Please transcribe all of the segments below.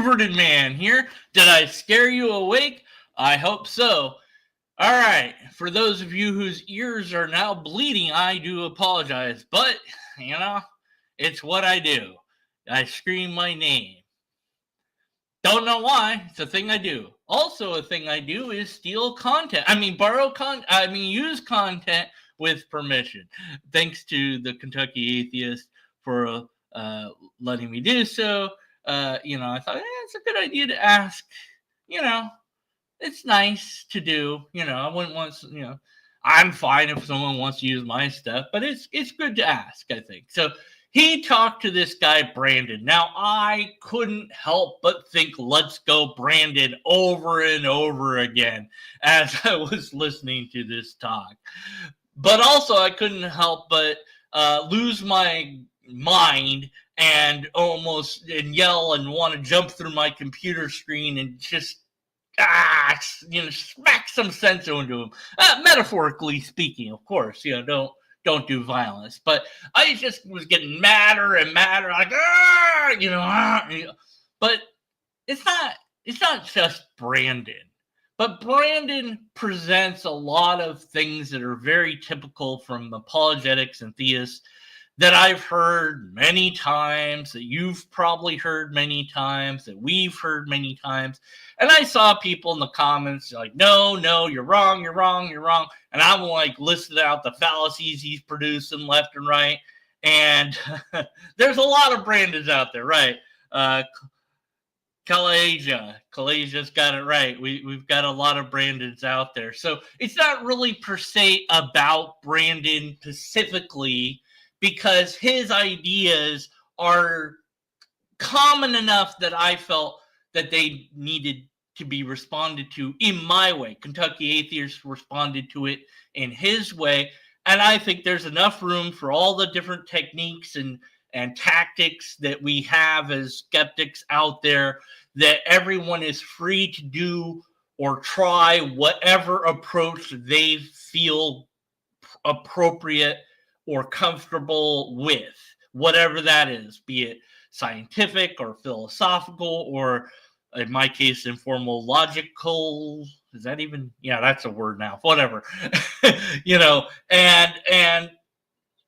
introverted man here. Did I scare you awake? I hope so. All right, for those of you whose ears are now bleeding, I do apologize, but, it's what I do. I scream my name. Don't know why. It's a thing I do. Also, a thing I do is steal content. Use content with permission. Thanks to the Kentucky Atheist for letting me do so. I thought it's a good idea to ask. It's nice to do. I wouldn't want. I'm fine if someone wants to use my stuff, but it's good to ask, I think. So he talked to this guy, Brandon. Now, I couldn't help but think, let's go, Brandon, over and over again as I was listening to this talk. But also, I couldn't help but lose my mind and yell and want to jump through my computer screen and just smack some sense into him. Metaphorically speaking, of course. Don't do violence. But I just was getting madder and madder, like, But it's not just Brandon. But Brandon presents a lot of things that are very typical from apologetics and theists that I've heard many times, that you've probably heard many times, that we've heard many times. And I saw people in the comments like, no, you're wrong. And I'm like listed out the fallacies he's producing left and right. And there's a lot of Brandons out there, right? Kalajia's got it right. We've got a lot of Brandons out there. So it's not really per se about Brandon specifically, because his ideas are common enough that I felt that they needed to be responded to in my way. Kentucky Atheist responded to it in his way. And I think there's enough room for all the different techniques and tactics that we have as skeptics out there, that everyone is free to do or try whatever approach they feel appropriate or comfortable with, whatever that is, be it scientific or philosophical, or in my case, informal logical. Is that even? Yeah, that's a word now. Whatever.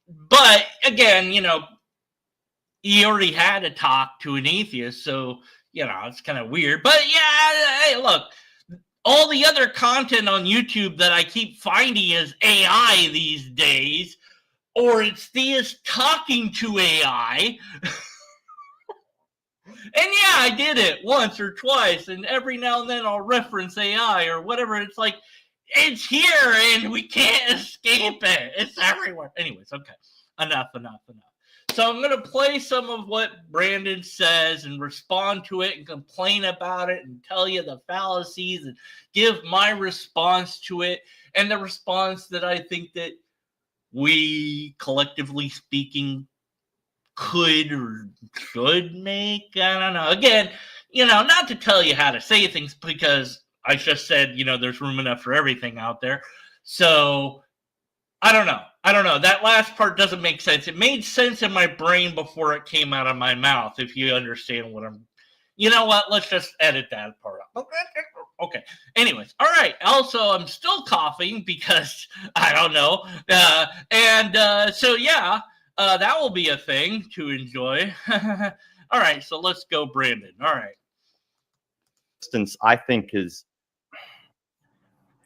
But again, he already had to talk to an atheist, so, it's kind of weird. But yeah, hey, look, all the other content on YouTube that I keep finding is AI these days, or it's theists talking to AI. And yeah, I did it once or twice, and every now and then I'll reference AI or whatever. It's like, it's here and we can't escape it. It's everywhere. Anyways, okay. Enough. So I'm going to play some of what Brandon says and respond to it and complain about it and tell you the fallacies and give my response to it, and the response that I think that we, collectively speaking, could or should make. I don't know. Again, not to tell you how to say things, because I just said, there's room enough for everything out there. So I don't know. That last part doesn't make sense. It made sense in my brain before it came out of my mouth, if you understand what I'm... You know what? Let's just edit that part out. Okay. Anyways. All right. Also, I'm still coughing because I don't know. So, yeah, that will be a thing to enjoy. All right. So let's go, Brandon. All right. Instance, I think, is,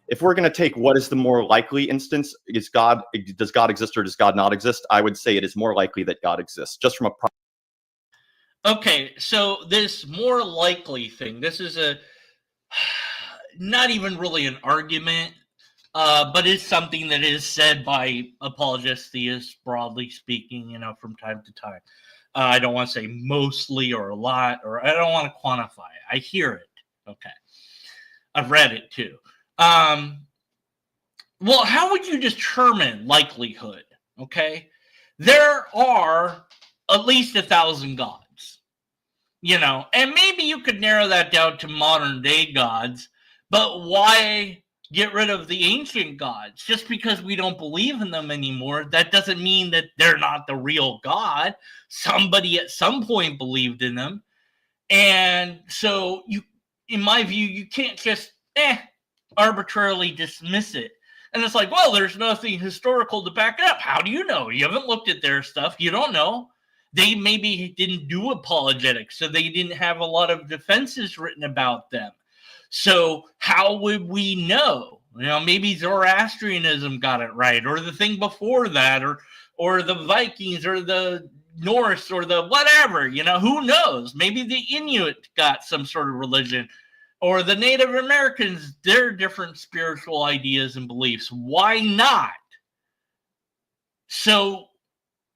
if we're going to take what is the more likely instance, does God exist or does God not exist? I would say it is more likely that God exists, just from a... Okay, so this more likely thing, this is not even really an argument, but it's something that is said by apologists, theists, broadly speaking, from time to time. I don't want to say mostly or a lot, or I don't want to quantify it. I hear it. Okay. I've read it too. Well, how would you determine likelihood? Okay. There are at least 1,000 gods. And maybe you could narrow that down to modern day gods, but why get rid of the ancient gods? Just because we don't believe in them anymore, that doesn't mean that they're not the real God. Somebody at some point believed in them. And so in my view, you can't just arbitrarily dismiss it. And it's like, well, there's nothing historical to back it up. How do you know? You haven't looked at their stuff. You don't know. They maybe didn't do apologetics, so they didn't have a lot of defenses written about them. So how would we know? Maybe Zoroastrianism got it right, or the thing before that, or the Vikings, or the Norse, or the whatever. Who knows? Maybe the Inuit got some sort of religion, or the Native Americans, their different spiritual ideas and beliefs. Why not? So,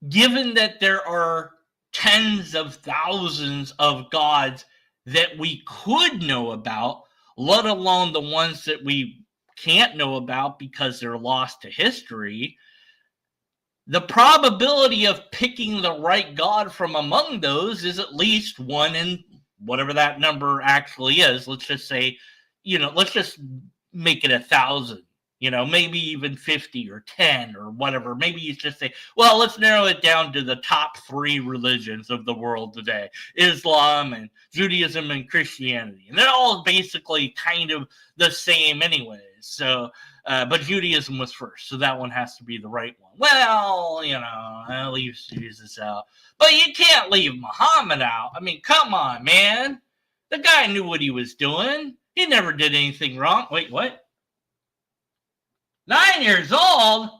given that there are tens of thousands of gods that we could know about, let alone the ones that we can't know about because they're lost to history, the probability of picking the right god from among those is at least 1 in whatever that number actually is. Let's just say, let's just make it 1,000. Maybe even 50 or 10 or whatever. Maybe you just say, well, let's narrow it down to the top 3 religions of the world today: Islam and Judaism and Christianity. And they're all basically kind of the same anyways. So, but Judaism was first, so that one has to be the right one. Well, I'll leave Jesus out. But you can't leave Muhammad out. I mean, come on, man. The guy knew what he was doing. He never did anything wrong. Wait, what? 9 years old?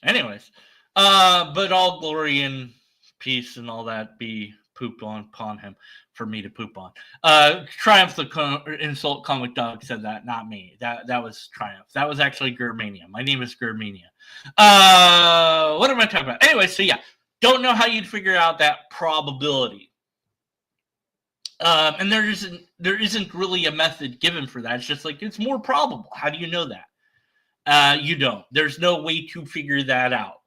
Anyways. But all glory and peace and all that be pooped on upon him for me to poop on. Triumph the Insult Comic Dog said that, not me. That was Triumph. That was actually Germania. My name is Germania. What am I talking about? Anyway, so yeah, don't know how you'd figure out that probability. And there isn't really a method given for that. It's just like, it's more probable. How do you know that? You don't. There's no way to figure that out.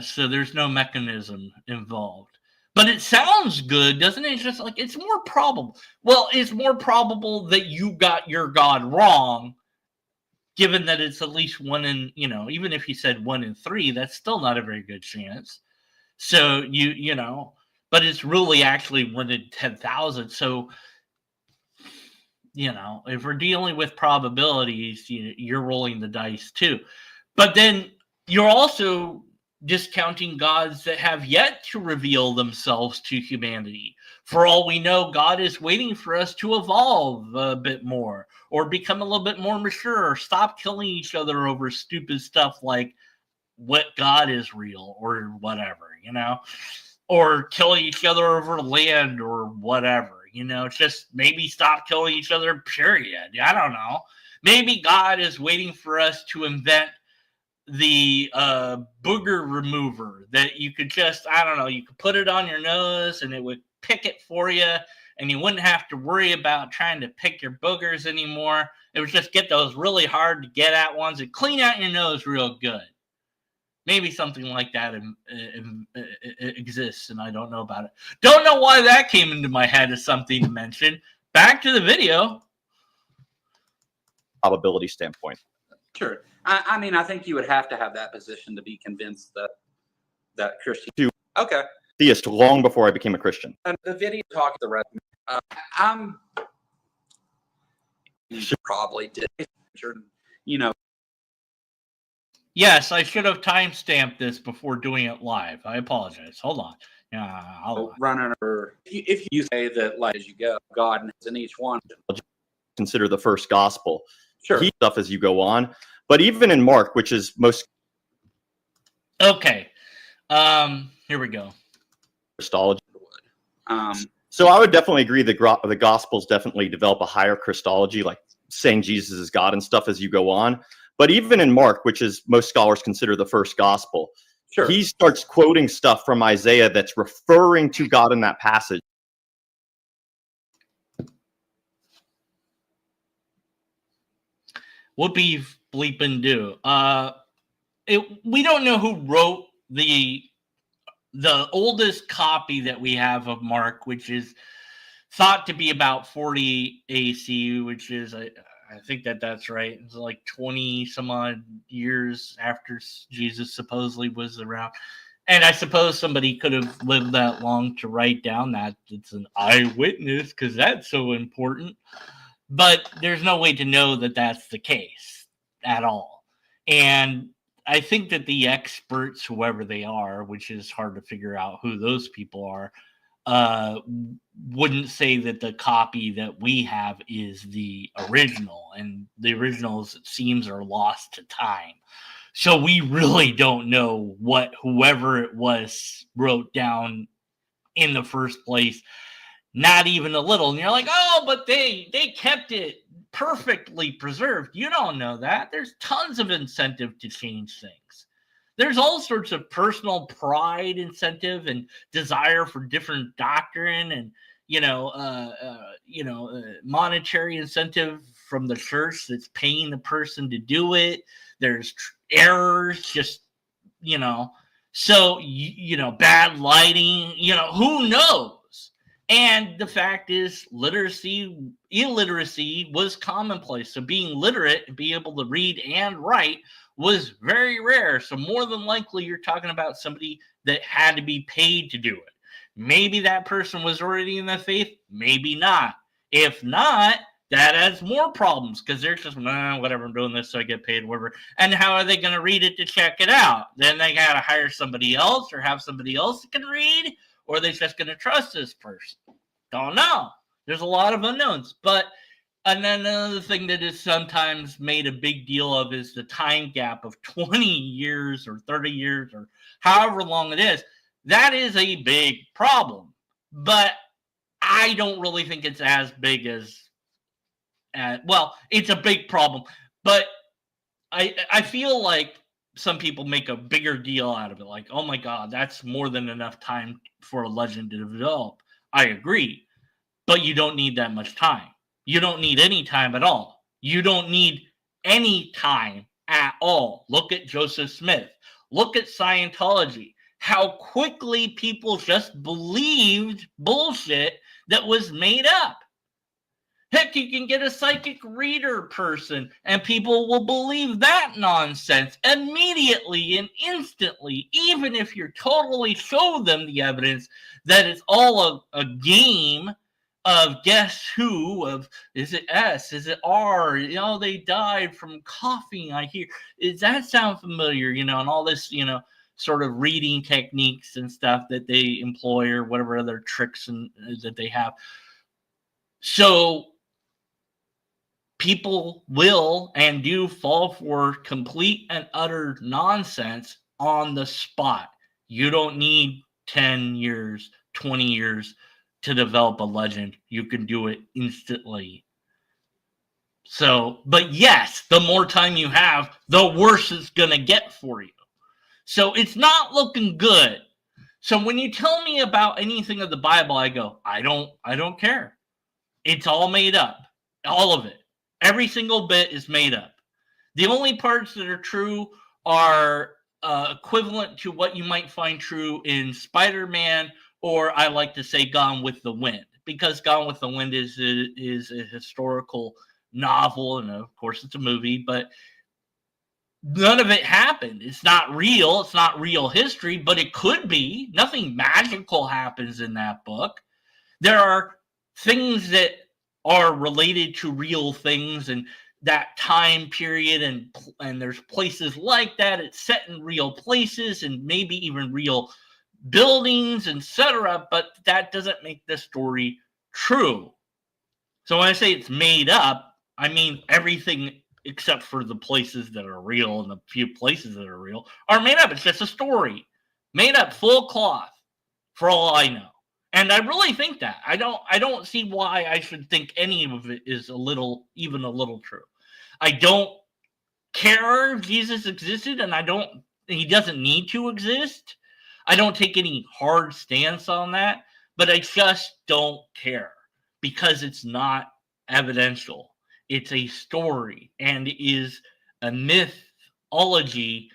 So there's no mechanism involved. But it sounds good, doesn't it? It's just like, it's more probable. Well, it's more probable that you got your God wrong, given that it's at least 1 in, even if you said 1 in 3, that's still not a very good chance. So but it's really actually 1 in 10,000. So, if we're dealing with probabilities, you're rolling the dice too. But then you're also discounting gods that have yet to reveal themselves to humanity. For all we know, God is waiting for us to evolve a bit more, or become a little bit more mature, or stop killing each other over stupid stuff like what God is real, or whatever, or killing each other over land or whatever. Just maybe stop killing each other, period. I don't know. Maybe God is waiting for us to invent the booger remover that you could just, I don't know, you could put it on your nose and it would pick it for you, and you wouldn't have to worry about trying to pick your boogers anymore. It would just get those really hard to get at ones and clean out your nose real good. Maybe something like that exists, and I don't know about it. Don't know why that came into my head as something to mention. Back to the video. Probability standpoint. Sure. I mean, I think you would have to have that position to be convinced that Christian. Okay. Theist long before I became a Christian. And the video talking the rest. I'm probably did. Yes, I should have timestamped this before doing it live. I apologize. Hold on. I'll run over. If you say that, like, as you go, God is in each one. Consider the first gospel. Sure. He stuff as you go on. But even in Mark, which is most. Okay. Here we go. Christology. So I would definitely agree that the Gospels definitely develop a higher Christology, like saying Jesus is God and stuff as you go on. But even in Mark, which is most scholars consider the first gospel, sure, he starts quoting stuff from Isaiah that's referring to God in that passage. Whoopee bleeping do. We don't know who wrote the oldest copy that we have of Mark, which is thought to be about 40 AC, which is I think that's right. It's like 20 some odd years after Jesus supposedly was around. And I suppose somebody could have lived that long to write down that it's an eyewitness because that's so important. But there's no way to know that that's the case at all. And I think that the experts, whoever they are, which is hard to figure out who those people are, wouldn't say that the copy that we have is the original. And the originals, it seems, are lost to time. So we really don't know what whoever it was wrote down in the first place, not even a little. And you're like, oh, but they kept it perfectly preserved. You don't know that. There's tons of incentive to change things. There's all sorts of personal pride incentive and desire for different doctrine and monetary incentive from the church that's paying the person to do it. There's errors, just so bad lighting. Who knows? And the fact is, illiteracy was commonplace. So being literate and being able to read and write was very rare. So more than likely, you're talking about somebody that had to be paid to do it. Maybe that person was already in the faith, maybe not. If not, that adds more problems because they're just, whatever, I'm doing this so I get paid, whatever. And how are they going to read it to check it out? Then they got to hire somebody else or have somebody else that can read, or are they just going to trust this person? Don't know. There's a lot of unknowns. And then another thing that is sometimes made a big deal of is the time gap of 20 years or 30 years or however long it is. That is a big problem. But I don't really think it's as big as it's a big problem, but I feel like some people make a bigger deal out of it. Like, oh my God, that's more than enough time for a legend to develop. I agree, but you don't need that much time. You don't need any time at all. You don't need any time at all. Look at Joseph Smith. Look at Scientology. How quickly people just believed bullshit that was made up. Heck, you can get a psychic reader person and people will believe that nonsense immediately and instantly, even if you totally show them the evidence that it's all a game of guess who, of is it S, is it R, they died from coughing, I hear. Does that sound familiar, and all this, sort of reading techniques and stuff that they employ or whatever other tricks that they have. So people will and do fall for complete and utter nonsense on the spot. You don't need 10 years, 20 years to develop a legend. You can do it instantly. So, but yes, the more time you have, the worse it's going to get for you. So it's not looking good. So when you tell me about anything of the Bible, I go, I don't care. It's all made up. All of it. Every single bit is made up. The only parts that are true are equivalent to what you might find true in Spider-Man, or I like to say Gone with the Wind, because Gone with the Wind is a historical novel, and of course it's a movie, but none of it happened. It's not real. It's not real history, but it could be. Nothing magical happens in that book. There are things that are related to real things and that time period, and there's places like that. It's set in real places and maybe even real buildings, etc. But that doesn't make the story true. So when I say it's made up, I mean everything except for the places that are real, and the few places that are real are made up. It's just a story made up, full cloth, for all I know. And I really think that. I don't see why I should think any of it is even a little true. I don't care if Jesus existed, and he doesn't need to exist. I don't take any hard stance on that, but I just don't care because it's not evidential. It's a story and is a mythology,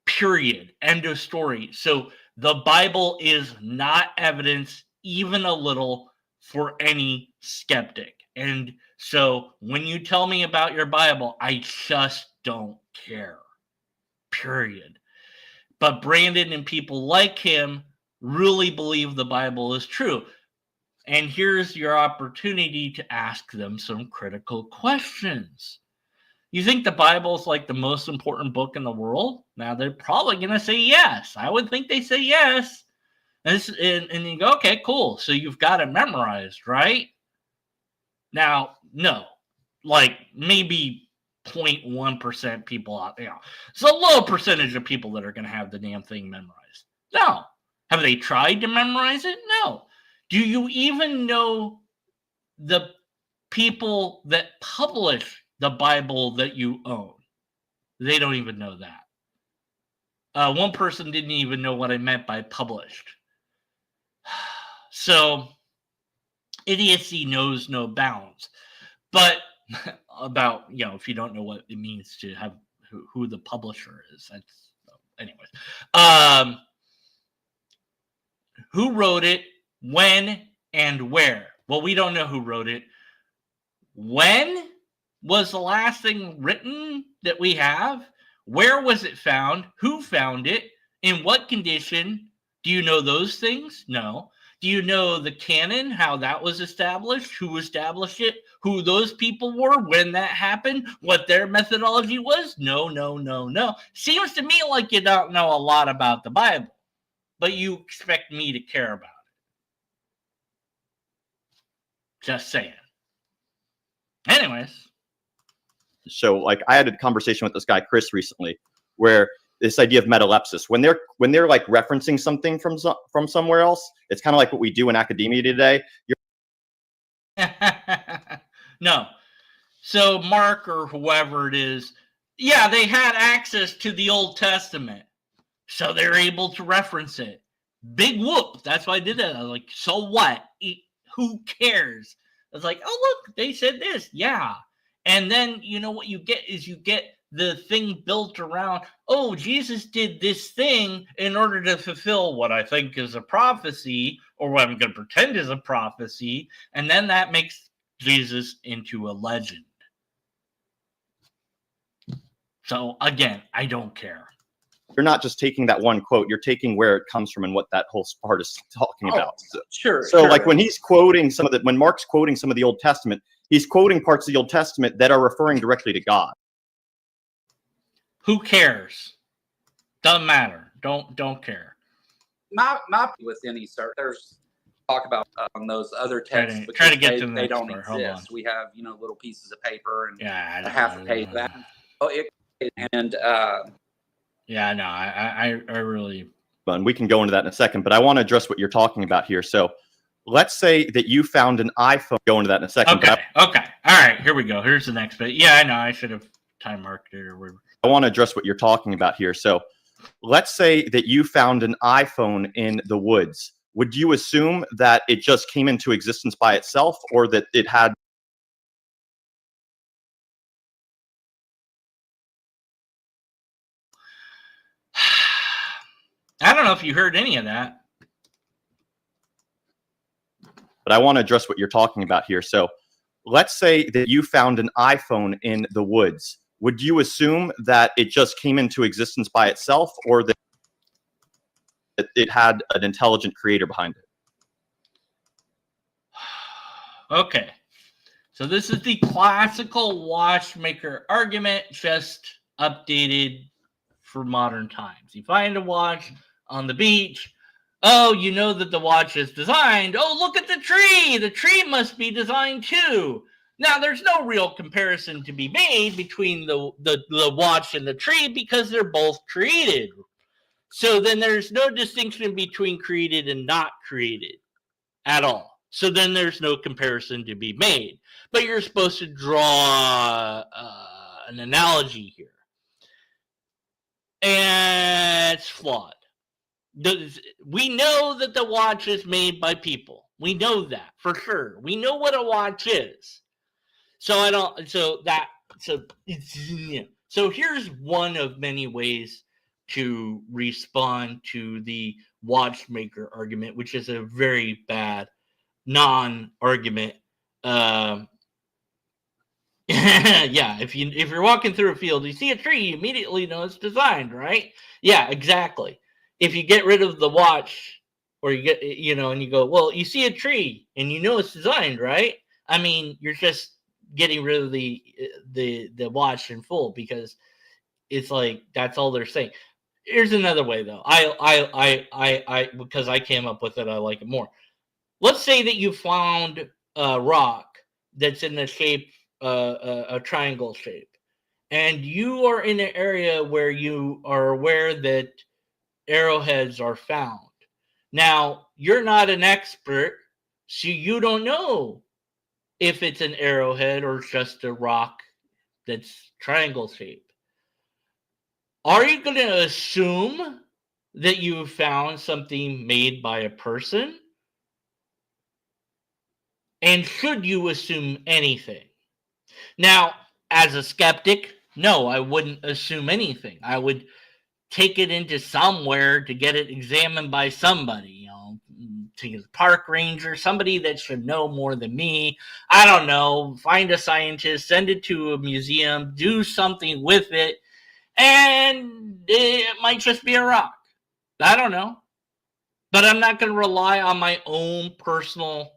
period. End of story. So the Bible is not evidence, even a little, for any skeptic. And so when you tell me about your Bible, I just don't care. Period. But Brandon and people like him really believe the Bible is true. And here's your opportunity to ask them some critical questions. You think the Bible is like the most important book in the world? Now, they're probably going to say yes. I would think they say yes. And you go, okay, cool. So you've got it memorized, right? Now, no. Like maybe 0.1% people out there. It's a low percentage of people that are going to have the damn thing memorized. No. Have they tried to memorize it? No. Do you even know the people that publish the Bible that you own? They don't even know that. One person didn't even know what I meant by published. So idiocy knows no bounds. But about, if you don't know what it means to have who the publisher is, that's anyways. Who wrote it, when, and where? Well, we don't know who wrote it. When was the last thing written that we have? Where was it found? Who found it? In what condition? Do you know those things? No. Do you know the canon, how that was established, who established it, who those people were, when that happened, what their methodology was? No. Seems to me like you don't know a lot about the Bible, but you expect me to care about it. Just saying. Anyways. So, like, I had a conversation with this guy, Chris, recently, where this idea of metalepsis, when they're like referencing something from somewhere else, it's kind of like what we do in academia today. No. So Mark or whoever it is, yeah, they had access to the Old Testament, so they're able to reference it. Big whoop. That's why I did that. I was like, so what? Who cares? I was like, oh, look, they said this. Yeah. And then, what you get is the thing built around, oh, Jesus did this thing in order to fulfill what I think is a prophecy, or what I'm going to pretend is a prophecy, and then that makes Jesus into a legend. So, again, I don't care. You're not just taking that one quote, you're taking where it comes from and what that whole part is talking about. Sure. So, like, when he's quoting when Mark's quoting some of the Old Testament, he's quoting parts of the Old Testament that are referring directly to God. Who cares? Doesn't matter. Don't care. My with any sort, there's talk about on those other texts. Try to get to the they next don't part. Hold on. exist. We have little pieces of paper and a half a page of that. Yeah, no, I really. And we can go into that in a second, but I want to address what you're talking about here. So, let's say that you found an iPhone. Go into that in a second. Okay. All right. Here we go. Here's the next bit. Yeah, I know. I should have time marked it or whatever. I want to address what you're talking about here. So, let's say that you found an iPhone in the woods. Would you assume that it just came into existence by itself, or that it had? I don't know if you heard any of that. But I want to address what you're talking about here. So, let's say that you found an iPhone in the woods. Would you assume that it just came into existence by itself, or that it had an intelligent creator behind it? Okay. So this is the classical watchmaker argument, just updated for modern times. You find a watch on the beach. Oh, you know that the watch is designed. Oh, look at the tree. The tree must be designed too. Now, there's no real comparison to be made between the watch and the tree because they're both created. So then there's no distinction between created and not created at all. So then there's no comparison to be made. But you're supposed to draw an analogy here. And it's flawed. We know that the watch is made by people. We know that for sure. We know what a watch is. So here's one of many ways to respond to the watchmaker argument, which is a very bad non-argument. Yeah, if you're walking through a field, you see a tree, you immediately know it's designed, right? Yeah, exactly. If you get rid of the watch, or you get, and you go, well, you see a tree and you know it's designed, right? I mean, you're just getting rid of the watch in full, because it's like that's all they're saying. Here's another way, though. I because I came up with it, I like it more. Let's say that you found a rock that's in the shape, a triangle shape, and you are in an area where you are aware that arrowheads are found. Now, you're not an expert, so you don't know if it's an arrowhead or just a rock that's triangle shaped. Are you going to assume that you found something made by a person? And should you assume anything? Now, as a skeptic, no, I wouldn't assume anything. I would take it into somewhere to get it examined by somebody, to the park ranger, somebody that should know more than me. I don't know, find a scientist, send it to a museum, do something with it, and it might just be a rock. I don't know. But I'm not going to rely on my own personal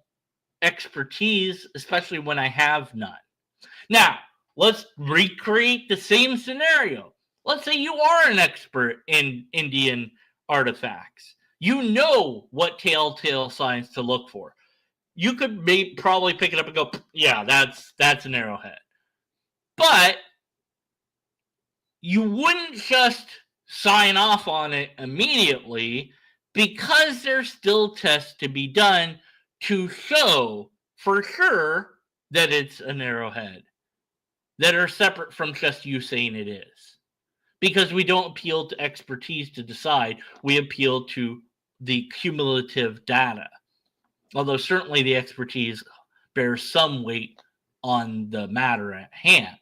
expertise, especially when I have none. Now, let's recreate the same scenario. Let's say you are an expert in Indian artifacts. You know what telltale signs to look for. You could probably pick it up and go, yeah, that's an arrowhead. But you wouldn't just sign off on it immediately, because there's still tests to be done to show for sure that it's an arrowhead, that are separate from just you saying it is. Because we don't appeal to expertise to decide, we appeal to the cumulative data. Although certainly the expertise bears some weight on the matter at hand.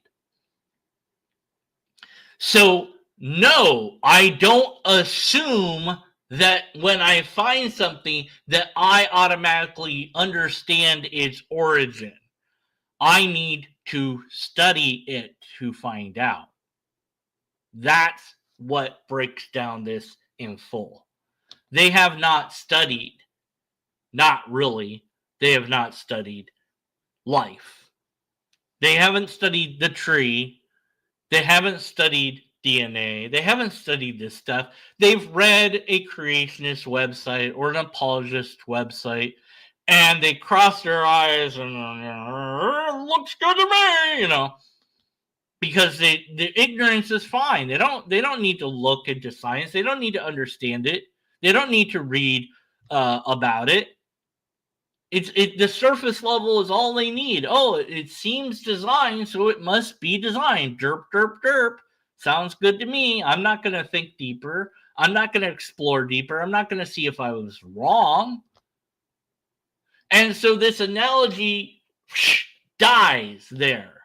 So, no, I don't assume that when I find something that I automatically understand its origin. I need to study it to find out. That's what breaks down this in full. They have not studied, not really, they have not studied life. They haven't studied the tree. They haven't studied DNA. They haven't studied this stuff. They've read a creationist website or an apologist website, and they cross their eyes and looks good to me, because the ignorance is fine. They don't need to look into science. They don't need to understand it. They don't need to read about it. The surface level is all they need. Oh, it seems designed, so it must be designed. Derp, derp, derp. Sounds good to me. I'm not going to think deeper. I'm not going to explore deeper. I'm not going to see if I was wrong. And so this analogy dies there.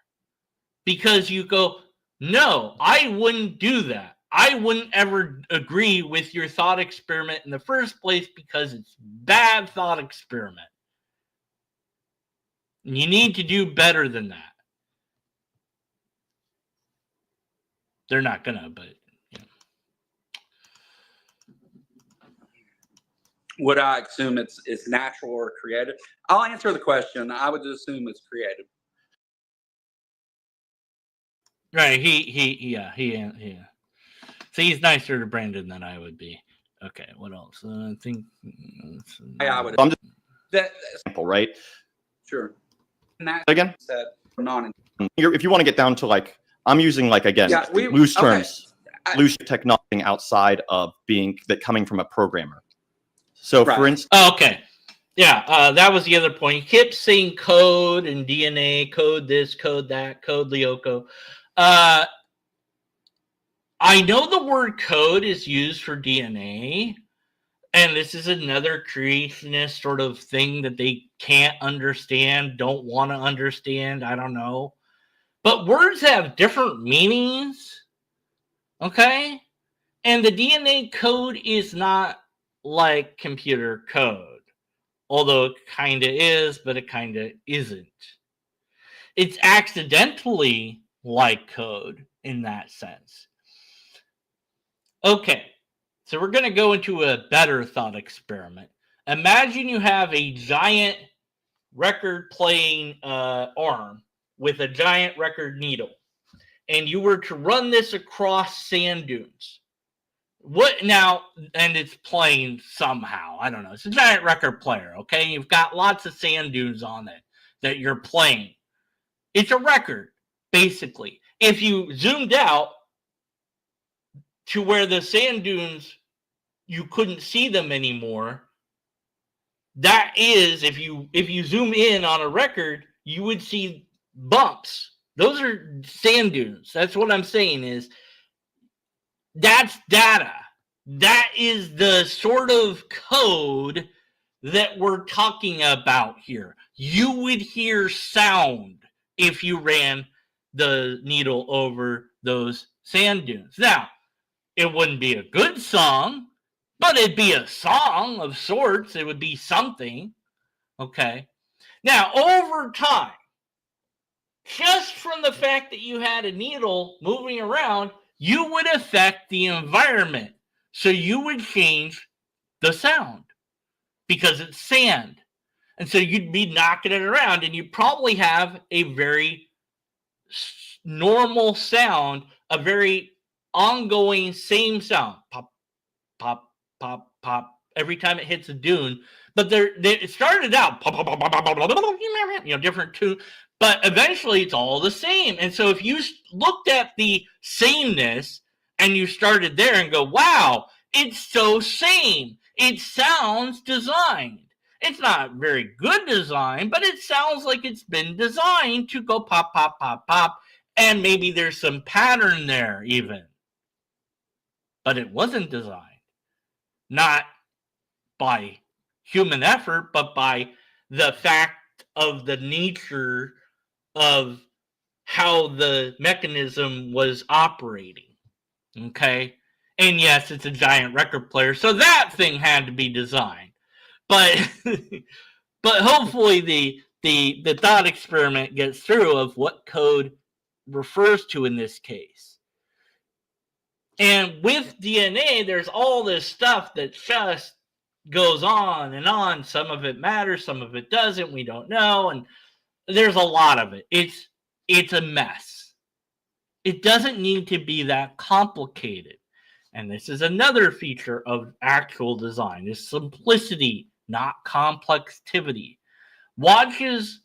Because you go, no, I wouldn't do that. I wouldn't ever agree with your thought experiment in the first place, because it's bad thought experiment. You need to do better than that. They're not gonna, but Would I assume it's natural or creative? I'll answer the question. I would assume it's creative. Right. He. See, he's nicer to Brandon than I would be. Okay. What else? I think. I would. I'm just That example, right? Sure. And that Again, said, non. if you want to get down to like, I'm using like again Yeah, loose terms, okay. loose technology outside of coming from a programmer. So Right. for instance, okay. Yeah, that was the other point. He kept saying code and DNA, code this, code that, code Lyoko. I know the word code is used for DNA, and this is another creationist sort of thing that they can't understand, don't want to understand. I don't know. But words have different meanings, okay? And the DNA code is not like computer code, although it kind of is, but it kind of isn't. It's accidentally like code in that sense. Okay, so we're going to go into a better thought experiment. Imagine you have a giant record playing arm with a giant record needle, and you were to run this across sand dunes. What now? And it's playing somehow. I don't know. It's a giant record player, okay? You've got lots of sand dunes on it that you're playing. It's a record, basically. If you zoomed out to where the sand dunes, you couldn't see them anymore. That is, if you zoom in on a record, you would see bumps. Those are sand dunes. That's what I'm saying is, that's data. That is the sort of code that we're talking about here. You would hear sound if you ran the needle over those sand dunes. Now, it wouldn't be a good song, but it'd be a song of sorts. It would be something. Okay. Now, over time, just from the fact that you had a needle moving around, you would affect the environment. So you would change the sound because it's sand. And so you'd be knocking it around, and you'd probably have a very normal sound, a very ongoing same sound. Pop, pop, pop, pop, every time it hits a dune. But it started out, pop, pop, pop, pop, pop, pop, different tune. But eventually it's all the same. And so if you looked at the sameness and you started there and go, wow, it's so same. It sounds designed. It's not very good design, but it sounds like it's been designed to go pop, pop, pop, pop. And maybe there's some pattern there even. But it wasn't designed. Not by human effort, but by the fact of the nature of how the mechanism was operating. Okay? And yes, it's a giant record player, so that thing had to be designed. But but hopefully the thought experiment gets through of what code refers to in this case. And with DNA, there's all this stuff that just goes on and on. Some of it matters, some of it doesn't. We don't know, and there's a lot of it. It's a mess. It doesn't need to be that complicated. And this is another feature of actual design, is simplicity, not complexity. Watches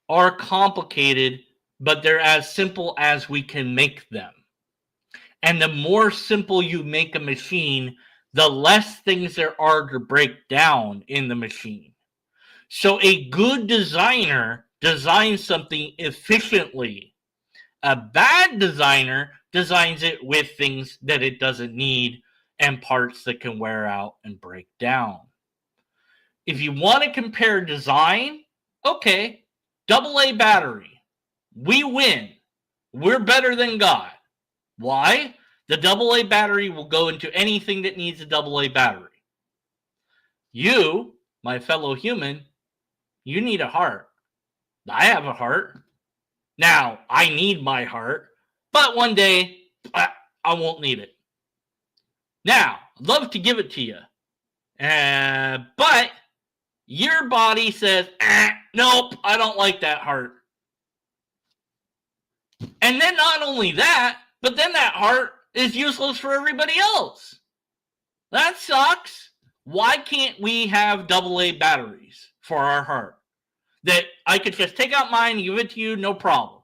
are complicated, but they're as simple as we can make them. And the more simple you make a machine, the less things there are to break down in the machine. So a good designer designs something efficiently. A bad designer designs it with things that it doesn't need and parts that can wear out and break down. If you want to compare design, okay, AA battery. We win. We're better than God. Why? The AA battery will go into anything that needs a AA battery. You, my fellow human, you need a heart. I have a heart. Now, I need my heart, but one day I won't need it. Now, I'd love to give it to you. But your body says, nope, I don't like that heart. And then not only that, but then that heart is useless for everybody else. That sucks. Why can't we have AA batteries for our heart? That I could just take out mine and give it to you, no problem.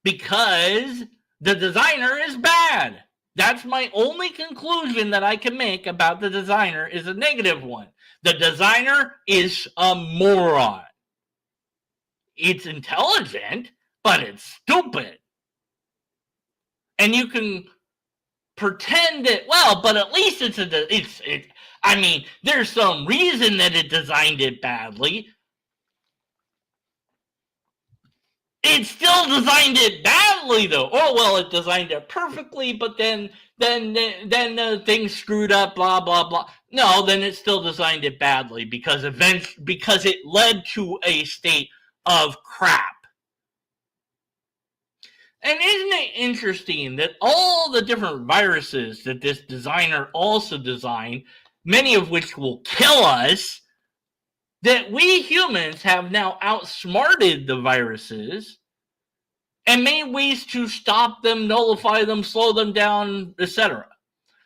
Because the designer is bad. That's my only conclusion that I can make about the designer, is a negative one. The designer is a moron. It's intelligent, but it's stupid. And you can pretend that, well, but at least I mean, there's some reason that it designed it badly. It still designed it badly, though. Oh, well, it designed it perfectly, but then the thing screwed up, blah, blah, blah. No, then it still designed it badly because it led to a state of crap. And isn't it interesting that all the different viruses that this designer also designed, many of which will kill us, that we humans have now outsmarted the viruses and made ways to stop them, nullify them, slow them down, etc.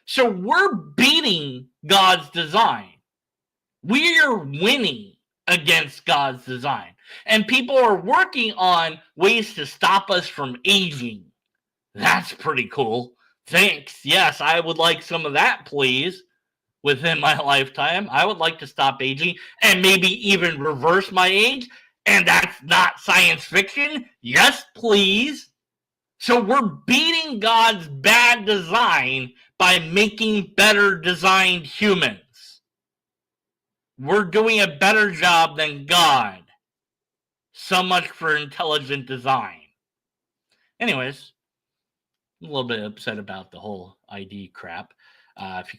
So we're beating God's design. We're winning against God's design. And people are working on ways to stop us from aging. That's pretty cool. Thanks. Yes, I would like some of that, please. Within my lifetime, I would like to stop aging and maybe even reverse my age. And that's not science fiction. Yes, please. So we're beating God's bad design by making better designed humans. We're doing a better job than God. So much for intelligent design. Anyways, I'm a little bit upset about the whole ID crap. If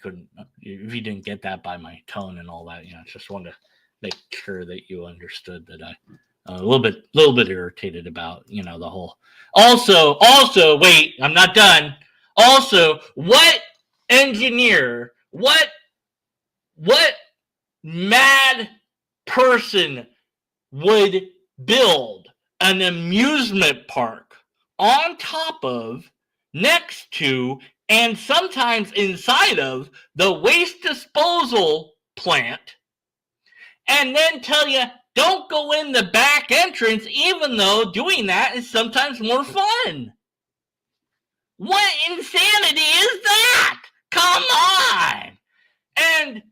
you didn't get that by my tone and all that, just wanted to make sure that you understood that I'm a little bit irritated about, the whole. Also, wait, I'm not done. Also, what engineer, what mad person would build an amusement park on top of, next to, and sometimes inside of the waste disposal plant, and then tell you don't go in the back entrance, even though doing that is sometimes more fun? What insanity is that? Come on! And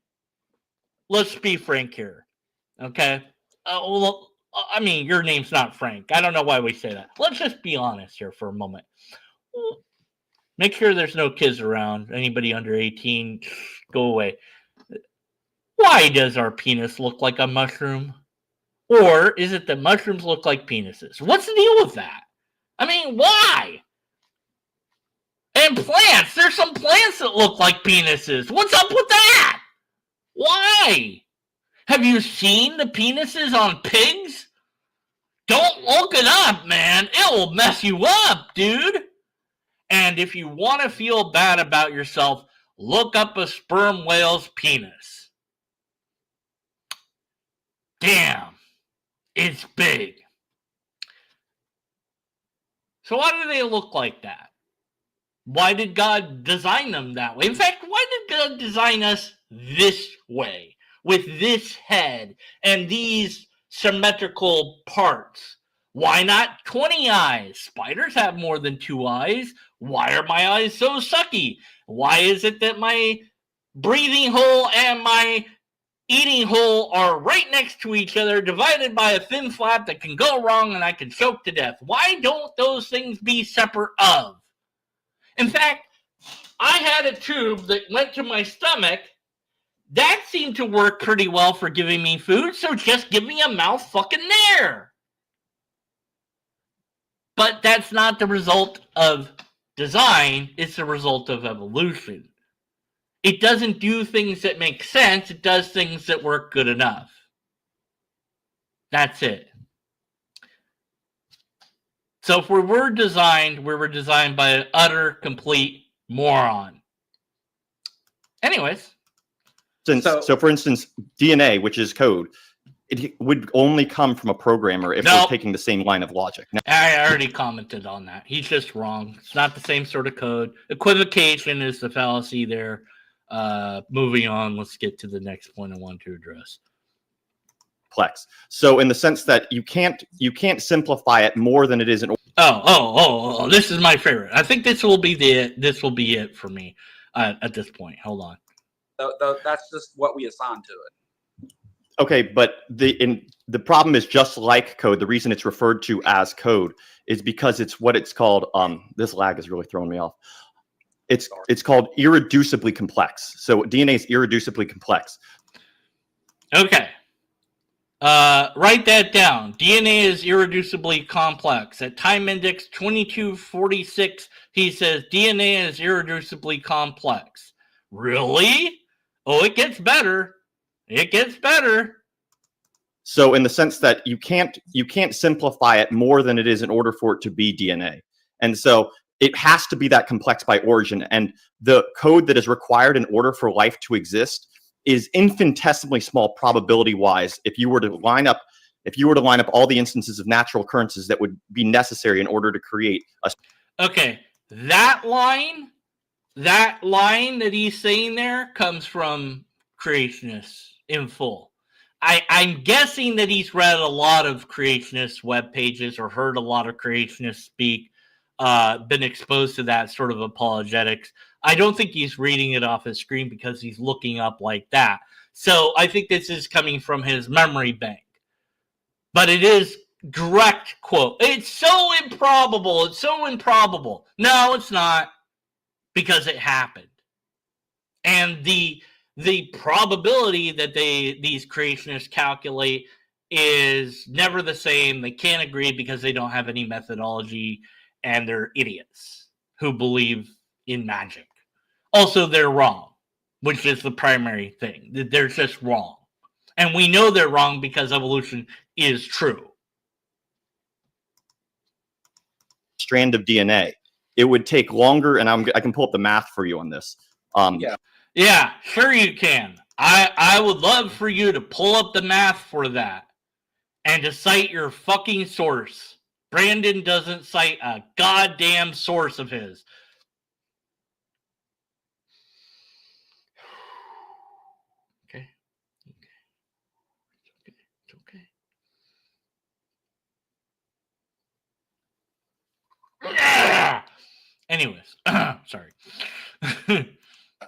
let's be frank here, okay? Your name's not Frank. I don't know why we say that. Let's just be honest here for a moment. Make sure there's no kids around. Anybody under 18, go away. Why does our penis look like a mushroom? Or is it that mushrooms look like penises? What's the deal with that? Why? And plants. There's some plants that look like penises. What's up with that? Why? Have you seen the penises on pigs? Don't look it up, man. It will mess you up, dude. And if you want to feel bad about yourself, look up a sperm whale's penis. Damn, it's big. So why do they look like that? Why did God design them that way? In fact, why did God design us this way, with this head and these symmetrical parts? Why not 20 eyes? Spiders have more than 2 eyes. Why are my eyes so sucky? Why is it that my breathing hole and my eating hole are right next to each other, divided by a thin flap that can go wrong and I can choke to death? Why don't those things be separate of? In fact, I had a tube that went to my stomach. That seemed to work pretty well for giving me food, so just give me a mouth fucking there. But that's not the result of design, it's the result of evolution. It doesn't do things that make sense, it does things that work good enough. That's it. So if we were designed by an utter, complete moron. Anyways. So for instance, DNA, which is code, it would only come from a programmer if we're taking the same line of logic. Now, I already commented on that. He's just wrong. It's not the same sort of code. Equivocation is the fallacy there. Moving on, let's get to the next point I want to address. Complex. So in the sense that you can't simplify it more than it is in. Oh, this is my favorite. I think this will be it for me at this point. Hold on. That's just what we assign to it. Okay, but the problem is, just like code, the reason it's referred to as code is because it's what it's called. This lag is really throwing me off. It's called irreducibly complex. So DNA is irreducibly complex. Okay. Write that down. DNA is irreducibly complex. At time index 2246, he says DNA is irreducibly complex. Really? Oh, it gets better. It gets better. So in the sense that you can't simplify it more than it is in order for it to be DNA. And so it has to be that complex by origin. And the code that is required in order for life to exist is infinitesimally small probability wise. If you were to line up all the instances of natural occurrences that would be necessary in order to create a. Okay, that line that he's saying there comes from creationists in full. I'm guessing that he's read a lot of creationist web pages or heard a lot of creationists speak, been exposed to that sort of apologetics. I don't think he's reading it off his screen because he's looking up like that. So I think this is coming from his memory bank. But it is direct quote. It's so improbable. It's so improbable. No, it's not, because it happened. And the probability that these creationists calculate is never the same. They can't agree because they don't have any methodology, and they're idiots who believe in magic. Also, they're wrong, which is the primary thing. They're just wrong. And we know they're wrong because evolution is true. Strand of DNA. It would take longer, and I can pull up the math for you on this. Yeah, sure you can. I would love for you to pull up the math for that and to cite your fucking source. Brandon doesn't cite a goddamn source of his. Okay. It's okay. Yeah! Anyways, sorry.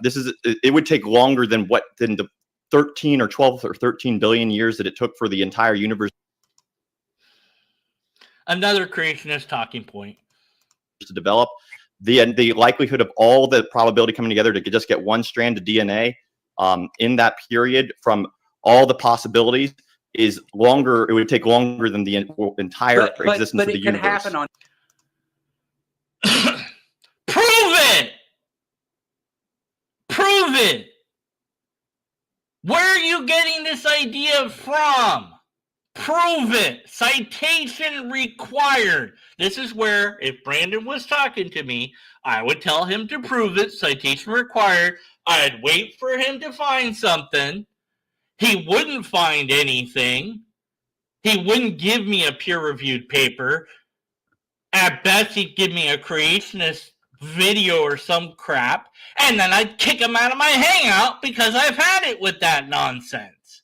It would take longer than the 13 or 12 or 13 billion years that it took for the entire universe. Another creationist talking point. To develop. The likelihood of all the probability coming together to just get one strand of DNA in that period from all the possibilities is longer. It would take longer than the entire existence of the universe. But it can happen on. Prove it! Prove it! Where are you getting this idea from? Prove it. Citation required. This is where, if Brandon was talking to me, I would tell him to prove it. Citation required. I'd wait for him to find something. He wouldn't find anything. He wouldn't give me a peer-reviewed paper. At best, he'd give me a creationist video or some crap, and then I'd kick him out of my hangout because I've had it with that nonsense.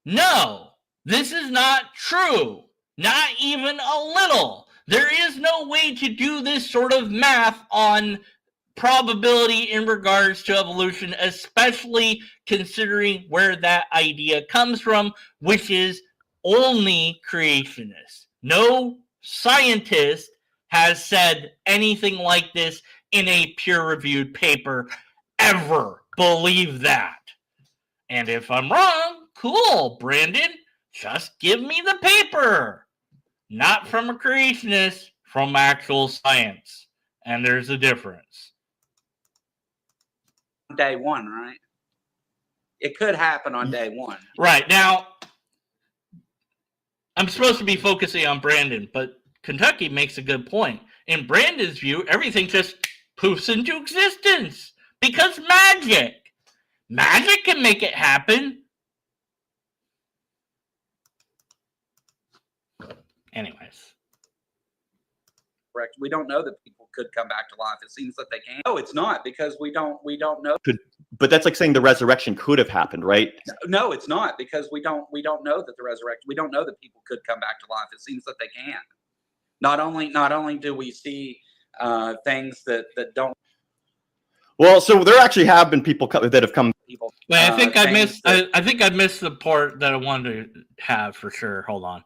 No, this is not true. Not even a little. There is no way to do this sort of math on probability in regards to evolution, especially considering where that idea comes from, which is only creationists. No scientist has said anything like this in a peer-reviewed paper ever. Believe that. And if I'm wrong, cool, Brandon. Just give me the paper. Not from a creationist, from actual science. And there's a difference. Day one, right? It could happen on day one. Right. Now, I'm supposed to be focusing on Brandon, but Kentucky makes a good point. In Brandon's view, everything just poofs into existence because magic. Magic can make it happen. Anyways. Correct. We don't know that people could come back to life. It seems that they can. No, it's not, because we don't know. But that's like saying the resurrection could have happened, right? No, it's not, because we don't know that the resurrection. We don't know that people could come back to life. It seems that they can. Not only do we see things that don't. Well, so there actually have been people that have come. People. Wait, I think I missed. I think I missed the part that I wanted to have for sure. Hold on.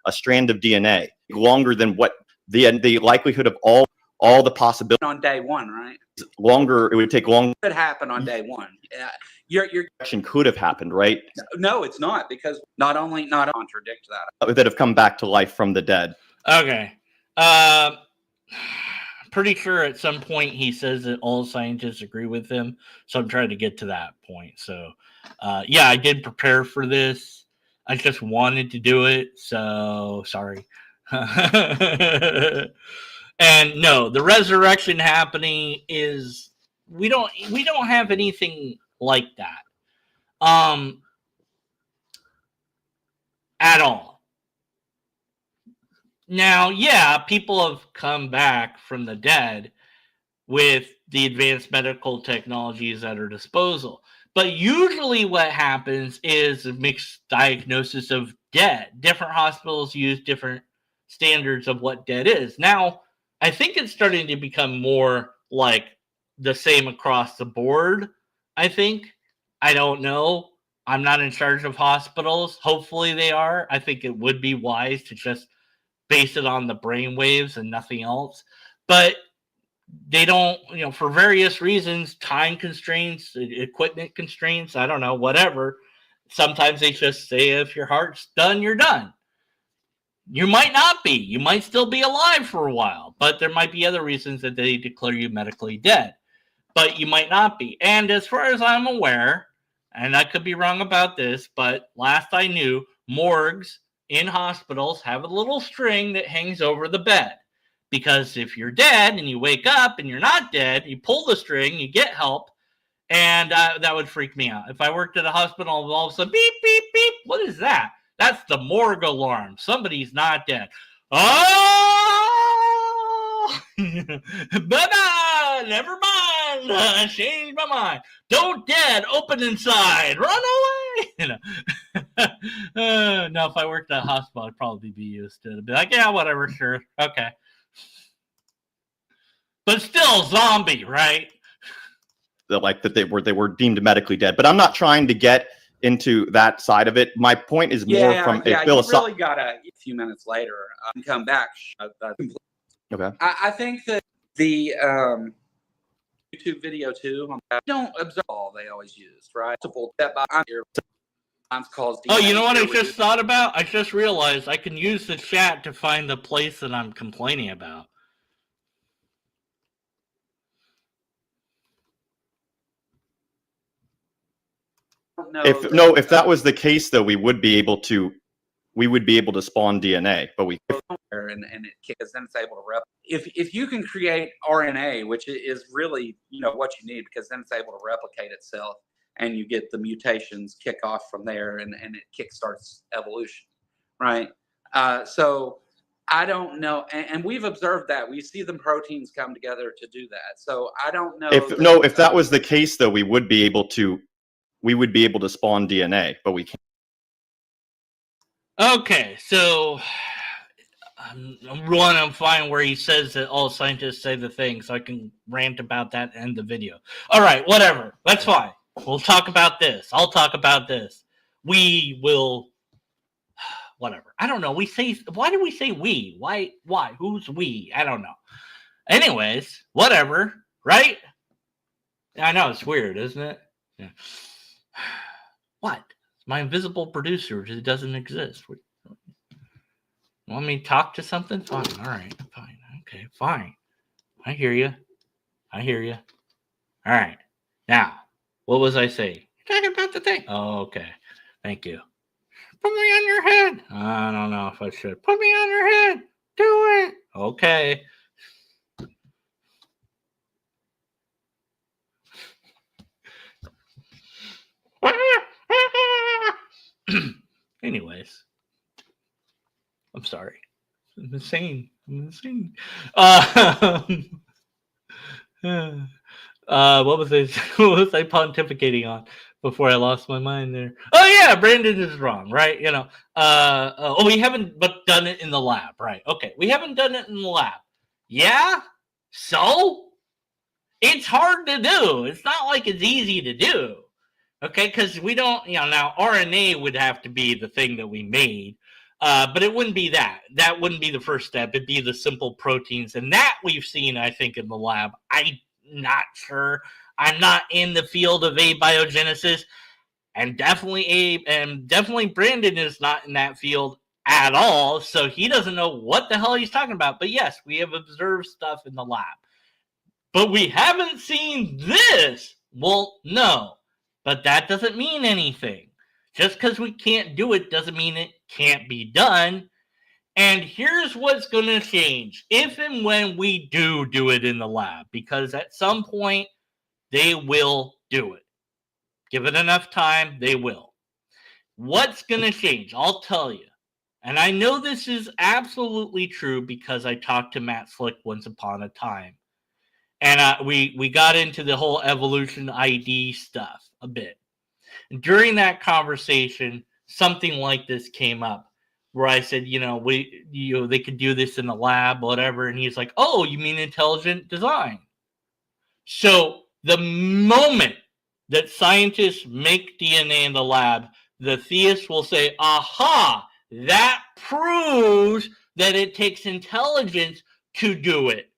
A strand of DNA longer than what the likelihood of all the possibilities on day one, right? Longer. It would take longer. It could happen on day one. Your action could have happened, right? No, it's not, because not contradict that That have come back to life from the dead. Okay. pretty sure at some point he says that all scientists agree with him. So I'm trying to get to that point. So, yeah, I did prepare for this. I just wanted to do it. So sorry. And no, the resurrection happening is we don't have anything like that. At all. Now, yeah, people have come back from the dead with the advanced medical technologies at our disposal. But usually what happens is a mixed diagnosis of dead. Different hospitals use different standards of what dead is. Now, I think it's starting to become more like the same across the board, I think. I don't know. I'm not in charge of hospitals. Hopefully they are. I think it would be wise to just base it on the brain waves and nothing else. But they don't, for various reasons, time constraints, equipment constraints, I don't know, whatever. Sometimes they just say, if your heart's done, you're done. You might not be. You might still be alive for a while, but there might be other reasons that they declare you medically dead. But you might not be. And as far as I'm aware, and I could be wrong about this, but last I knew, morgues in hospitals have a little string that hangs over the bed. Because if you're dead and you wake up and you're not dead, you pull the string, you get help, and that would freak me out. If I worked at a hospital and all of a sudden, beep, beep, beep, what is that? That's the morgue alarm. Somebody's not dead. Oh! Bye-bye! Never mind! I changed my mind. Don't dead! Open inside! Run away! No, if I worked at a hospital, I'd probably be used to it. I'd be like, yeah, whatever, sure. Okay. But still zombie, right? That they were deemed medically dead. But I'm not trying to get into that side of it. My point is more from a philosophical. You really got a few minutes later come back. Okay. I think that the YouTube video too. Don't observe all they always used, right? Oh, you know what I just thought about? I just realized I can use the chat to find the place that I'm complaining about. If that was the case, though, we would be able to spawn DNA, but we and it because then it's able to replicate. If you can create RNA, which is really what you need, because then it's able to replicate itself, and you get the mutations kick off from there, and it kickstarts evolution, right? So I don't know, and we've observed that. We see the proteins come together to do that. So I don't know. If that was the case, though, we would be able to spawn DNA, but we can't. Okay, so I'm fine where he says that all scientists say the thing, so I can rant about that and end the video. All right, whatever. That's fine. We'll talk about this. I'll talk about this. We will. Whatever. I don't know. Why do we say we? Why? Who's we? I don't know. Anyways, whatever. Right? I know it's weird, isn't it? Yeah. What? My invisible producer just doesn't exist. Want me to talk to something? Fine. All right. Fine. Okay. Fine. I hear you. All right. Now, what was I saying? You're talking about the thing. Oh, okay. Thank you. Put me on your head. I don't know if I should. Put me on your head. Do it. Okay. Anyways, I'm sorry. I'm insane. What was I pontificating on before I lost my mind there? Oh yeah, Brandon is wrong, right? We haven't done it in the lab, right? Okay, we haven't done it in the lab. Yeah, so it's hard to do. It's not like it's easy to do. Okay, because we don't, now RNA would have to be the thing that we made, but it wouldn't be that. That wouldn't be the first step. It'd be the simple proteins, and that we've seen, I think, in the lab. I'm not sure. I'm not in the field of abiogenesis, and definitely Brandon is not in that field at all, so he doesn't know what the hell he's talking about. But yes, we have observed stuff in the lab. But we haven't seen this. Well, no. But that doesn't mean anything. Just because we can't do it doesn't mean it can't be done. And here's what's going to change if and when we do it in the lab, because at some point they will do it. Give it enough time, they will. What's going to change? I'll tell you. And I know this is absolutely true because I talked to Matt Slick once upon a time. And we got into the whole evolution ID stuff a bit. And during that conversation, something like this came up where I said, they could do this in the lab, whatever. And he's like, oh, you mean intelligent design? So the moment that scientists make DNA in the lab, the theists will say, aha, that proves that it takes intelligence to do it.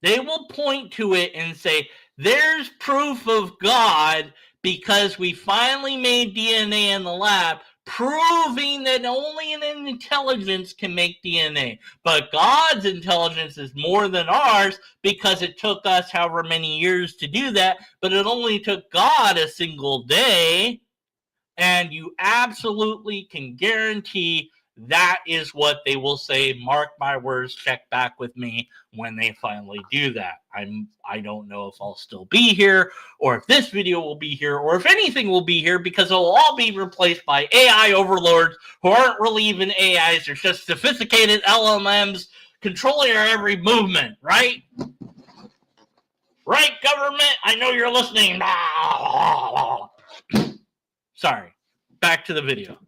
They will point to it and say, there's proof of God because we finally made DNA in the lab, proving that only an intelligence can make DNA. But God's intelligence is more than ours because it took us however many years to do that, but it only took God a single day. And you absolutely can guarantee that is what they will say. Mark my words, check back with me when they finally do that. I don't know if I'll still be here, or if this video will be here, or if anything will be here, because it will all be replaced by AI overlords who aren't really even AIs. They're just sophisticated LLMs controlling our every movement, right? Right, government? I know you're listening. Sorry. Back to the video.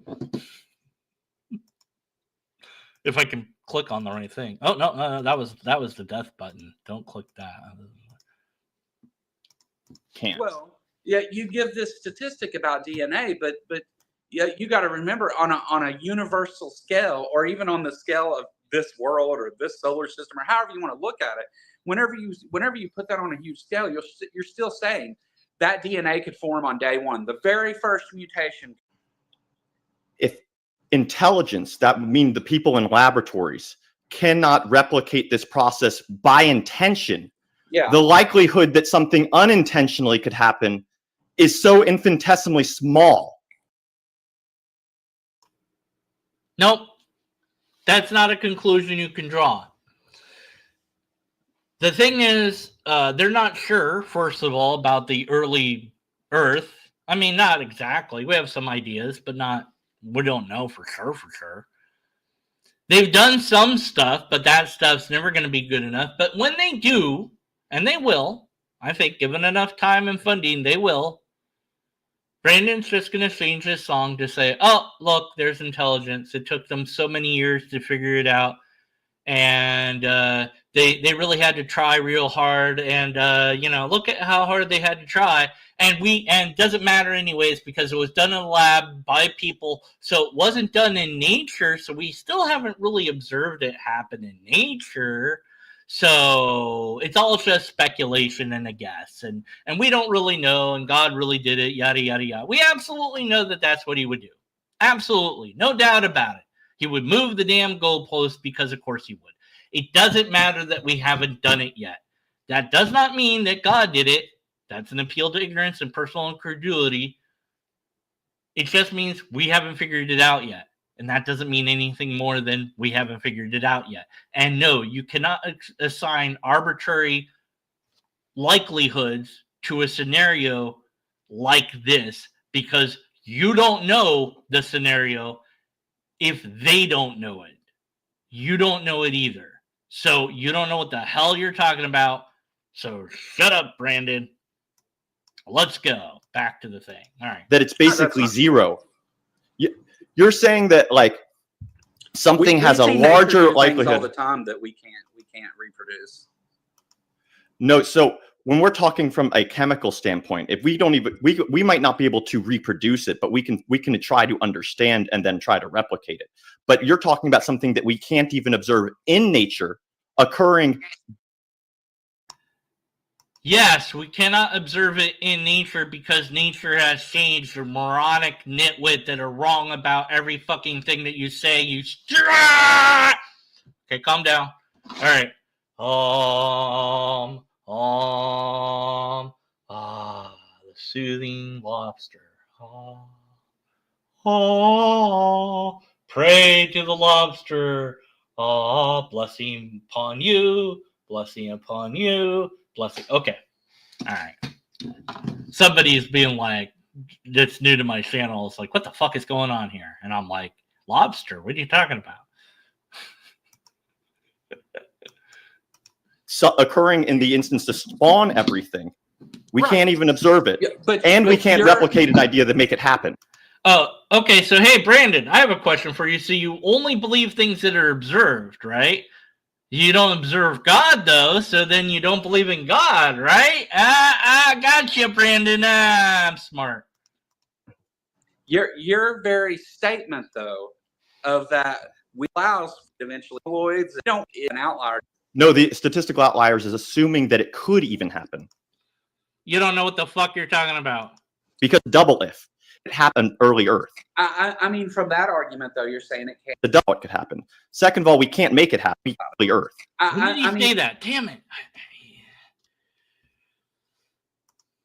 If I can click on the right thing. Oh, no, that was the death button. Don't click that. Can't. Well, yeah, you give this statistic about DNA, but yeah, you got to remember on a universal scale, or even on the scale of this world or this solar system, or however you want to look at it, whenever you put that on a huge scale, you're still saying that DNA could form on day one, the very first mutation. If intelligence, that would mean the people in laboratories, cannot replicate this process by intention. Yeah. The likelihood that something unintentionally could happen is so infinitesimally small. Nope. That's not a conclusion you can draw. The thing is, they're not sure, first of all, about the early Earth. I mean, not exactly. We have some ideas, but we don't know for sure. They've done some stuff, but that stuff's never going to be good enough. But when they do, and they will, I think, given enough time and funding, they will. Brandon's just going to change his song to say, oh, look, there's intelligence. It took them so many years to figure it out. And they really had to try real hard. And, look at how hard they had to try. And it doesn't matter anyways, because it was done in a lab by people. So it wasn't done in nature. So we still haven't really observed it happen in nature. So it's all just speculation and a guess. And we don't really know. And God really did it, yada, yada, yada. We absolutely know that that's what he would do. Absolutely. No doubt about it. He would move the damn goalpost because, of course, he would. It doesn't matter that we haven't done it yet. That does not mean that God did it. That's an appeal to ignorance and personal incredulity. It just means we haven't figured it out yet. And that doesn't mean anything more than we haven't figured it out yet. And no, you cannot assign arbitrary likelihoods to a scenario like this, because you don't know the scenario if they don't know it. You don't know it either. So you don't know what the hell you're talking about. So shut up, Brandon. Let's go back to the thing. All right. That it's basically zero. You're saying that like something has a larger likelihood all the time that we can't reproduce. No, so when we're talking from a chemical standpoint, if we don't even we might not be able to reproduce it, but we can try to understand and then try to replicate it. But you're talking about something that we can't even observe in nature occurring. Yes, we cannot observe it in nature because nature has changed. You're moronic nitwit that are wrong about every fucking thing that you say. Okay, calm down. All right. The soothing lobster. Pray to the lobster. Blessing upon you. Blessing upon you. Blessing. Okay. All right. Somebody's being like, that's new to my channel. It's like, what the fuck is going on here? And I'm like, lobster? What are you talking about? So occurring in the instance to spawn everything. We Right. can't even observe it. Yeah, but We can't replicate an idea that make it happen. Oh, okay. So, hey, Brandon, I have a question for you. So you only believe things that are observed, right? You don't observe God, though, so then you don't believe in God, right? I got you, Brandon. I'm smart. Your very statement, though, of that we allows eventually Lloyd's don't an outlier. No, the statistical outliers is assuming that it could even happen. You don't know what the fuck you're talking about. Because double if it happened early Earth. I mean, from that argument, though, you're saying it can't. The double it could happen. Second of all, we can't make it happen early Earth. When did you say that? Damn it.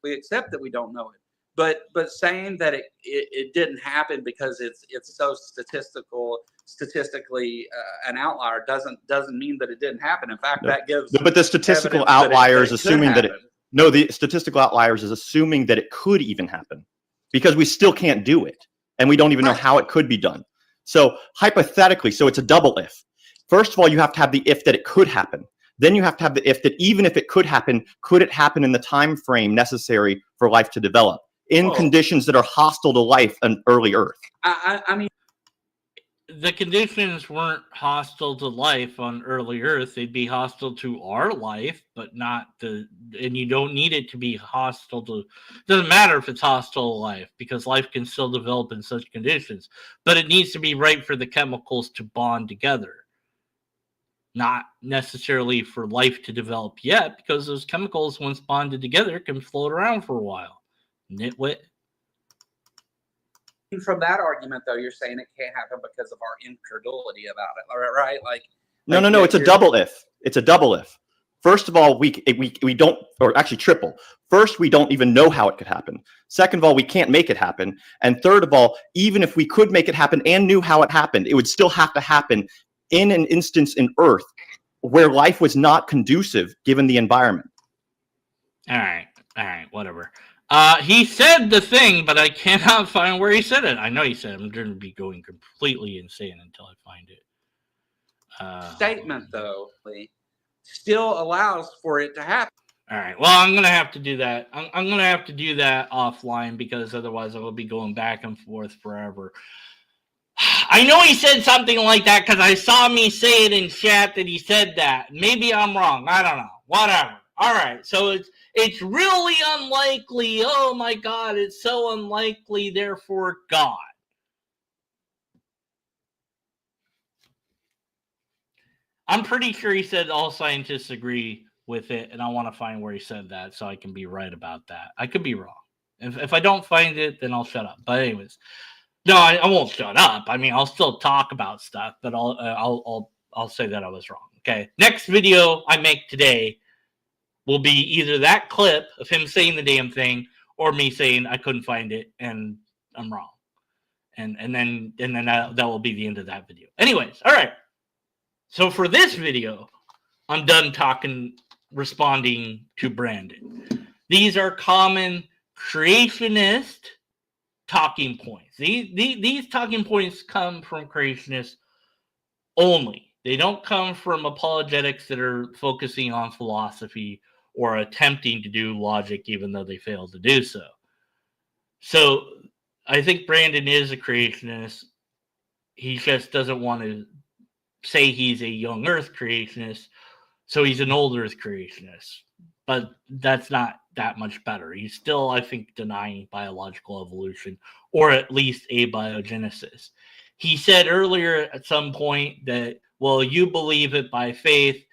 We accept that we don't know it, but saying that it didn't happen because it's so statistically an outlier doesn't mean that it didn't happen. In fact, that gives. But the statistical evidence outliers that assuming that it. happen. No, the statistical outliers is assuming that it could even happen, because we still can't do it, and we don't even know how it could be done. So hypothetically, so it's a double if. First of all, you have to have the if that it could happen. Then you have to have the if that even if it could it happen in the time frame necessary for life to develop in conditions that are hostile to life on early Earth? I mean, the conditions weren't hostile to life on early Earth. They'd be hostile to our life, but not and you don't need it to be hostile to, doesn't matter if it's hostile to life, because life can still develop in such conditions, but it needs to be right for the chemicals to bond together. Not necessarily for life to develop yet, because those chemicals, once bonded together, can float around for a while. Nitwit. from that argument, though, you're saying it can't happen because of our incredulity about it, right? Like, No. It's a double if. It's a double if. First of all, we don't, or actually triple. First, we don't even know how it could happen. Second of all, we can't make it happen. And third of all, even if we could make it happen and knew how it happened, it would still have to happen in an instance in Earth where life was not conducive given the environment. All right, whatever. He said the thing, but I cannot find where he said it. I know he said it. I'm going to be going completely insane until I find it. Statement, though, still allows for it to happen. All right. Well, I'm going to have to do that. I'm going to have to do that offline, because otherwise I will be going back and forth forever. I know he said something like that because I saw me say it in chat that he said that. Maybe I'm wrong. I don't know. Whatever. All right. So it's really unlikely. Oh my God, it's so unlikely. Therefore, God. I'm pretty sure he said all scientists agree with it, and I want to find where he said that so I can be right about that. I could be wrong. If I don't find it, then I'll shut up. But anyways. No, I won't shut up. I mean, I'll still talk about stuff, but I'll say that I was wrong. Okay. Next video I make today will be either that clip of him saying the damn thing, or me saying I couldn't find it and I'm wrong, and then that will be the end of that video. Anyways, all right. So for this video, I'm done responding to Brandon. These are common creationist talking points. These talking points come from creationists only. They don't come from apologetics that are focusing on philosophy or attempting to do logic, even though they fail to do so. So I think Brandon is a creationist. He just doesn't want to say he's a young Earth creationist, so he's an old Earth creationist. But that's not that much better. He's still, I think, denying biological evolution, or at least abiogenesis. He said earlier at some point that, well, you believe it by faith.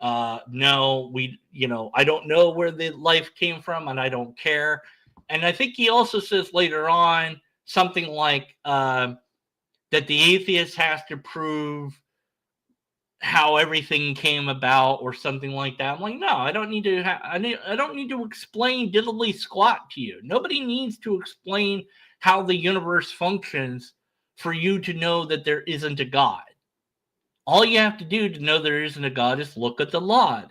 No, I don't know where the life came from, and I don't care. And I think he also says later on something like that the atheist has to prove how everything came about or something like that. I'm like, no, I don't need to. I don't need to explain diddly squat to you. Nobody needs to explain how the universe functions for you to know that there isn't a God. All you have to do to know there isn't a God is look at the Lod.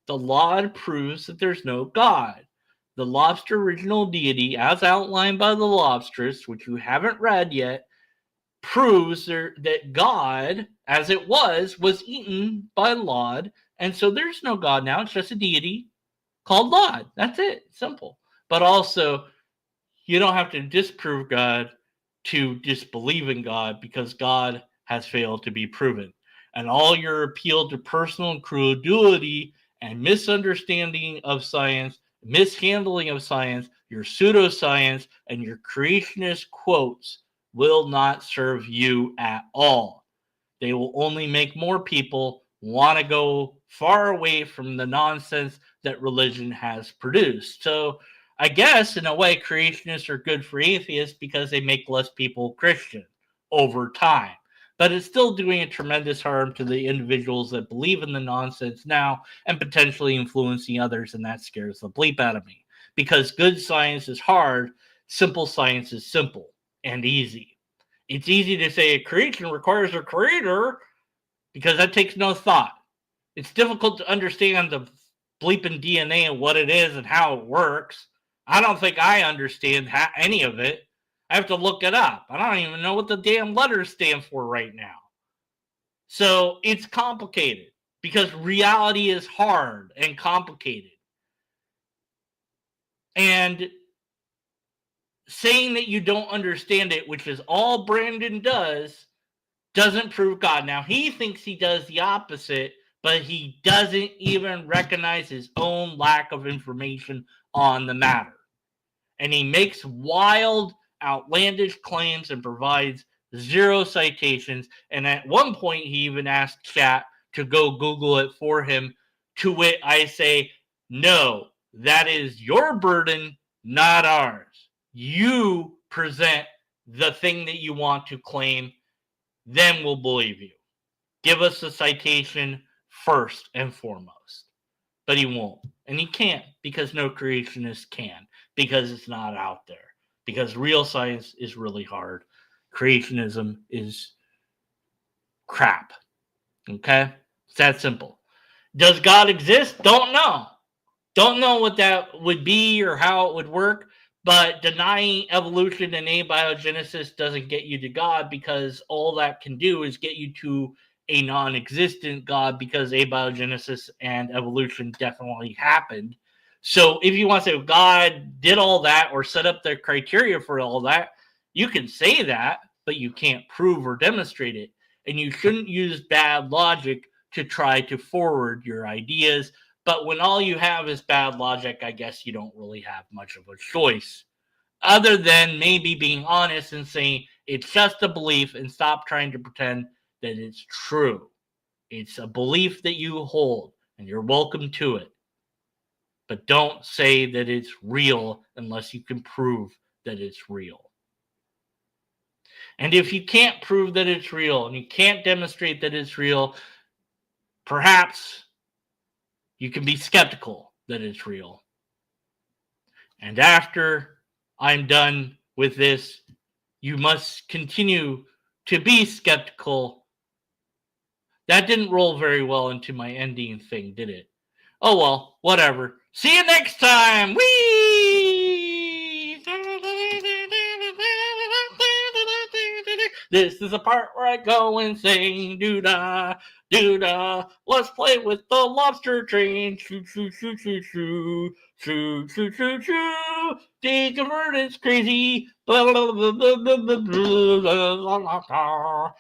The Lod proves that there's no God. The lobster original deity, as outlined by the lobsters, which you haven't read yet, proves that God, as it was eaten by Lod, and so there's no God now. It's just a deity called Lod. That's it. Simple. But also, you don't have to disprove God to disbelieve in God, because God has failed to be proven. And all your appeal to personal credulity and misunderstanding of science, mishandling of science, your pseudoscience, and your creationist quotes will not serve you at all. They will only make more people want to go far away from the nonsense that religion has produced. So I guess in a way, creationists are good for atheists because they make less people Christian over time. But it's still doing a tremendous harm to the individuals that believe in the nonsense now and potentially influencing others, and that scares the bleep out of me. Because good science is hard, simple science is simple and easy. It's easy to say a creation requires a creator because that takes no thought. It's difficult to understand the bleeping DNA and what it is and how it works. I don't think I understand any of it. I have to look it up. I don't even know what the damn letters stand for right now. So it's complicated because reality is hard and complicated. And saying that you don't understand it, which is all Brandon does, doesn't prove God. Now, he thinks he does the opposite, but he doesn't even recognize his own lack of information on the matter. And he makes wild, outlandish claims and provides zero citations. And at one point, he even asked chat to go Google it for him, to which I say, no, that is your burden, not ours. You present the thing that you want to claim, then we'll believe you. Give us the citation first and foremost. But he won't. And he can't, because no creationist can, because it's not out there. Because real science is really hard. Creationism is crap. Okay? It's that simple. Does God exist? Don't know. Don't know what that would be or how it would work. But denying evolution and abiogenesis doesn't get you to God, because all that can do is get you to a non-existent God, because abiogenesis and evolution definitely happened. So if you want to say God did all that or set up the criteria for all that, you can say that, but you can't prove or demonstrate it. And you shouldn't use bad logic to try to forward your ideas. But when all you have is bad logic, I guess you don't really have much of a choice, other than maybe being honest and saying it's just a belief and stop trying to pretend that it's true. It's a belief that you hold, and you're welcome to it. But don't say that it's real unless you can prove that it's real. And if you can't prove that it's real and you can't demonstrate that it's real, perhaps you can be skeptical that it's real. And after I'm done with this, you must continue to be skeptical. That didn't roll very well into my ending thing, did it? Oh well, whatever. See you next time. Whee! This is the part where I go and sing, doo-dah, doo-dah. Let's play with the lobster train. Shoo, shoo, shoo, shoo, shoo. Shoo, shoo, shoo, shoo. Deconverted's crazy. Blah, blah, blah, blah, blah, blah, blah, blah, blah.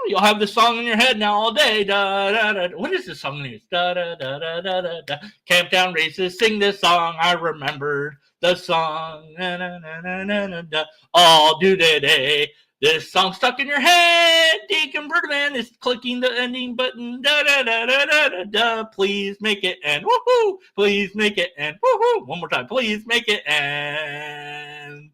You'll have this song in your head now all day. Da, da, da. What is this song name? Da, da, da, da, da, da, da. Camptown races, sing this song. I remembered the song. Na, na, na, na, na, na, da. All do today. This song stuck in your head. Deconverted man is clicking the ending button. Da, da, da, da, da, da, da. Please make it end. Woohoo! Please make it end. Woohoo! One more time. Please make it end.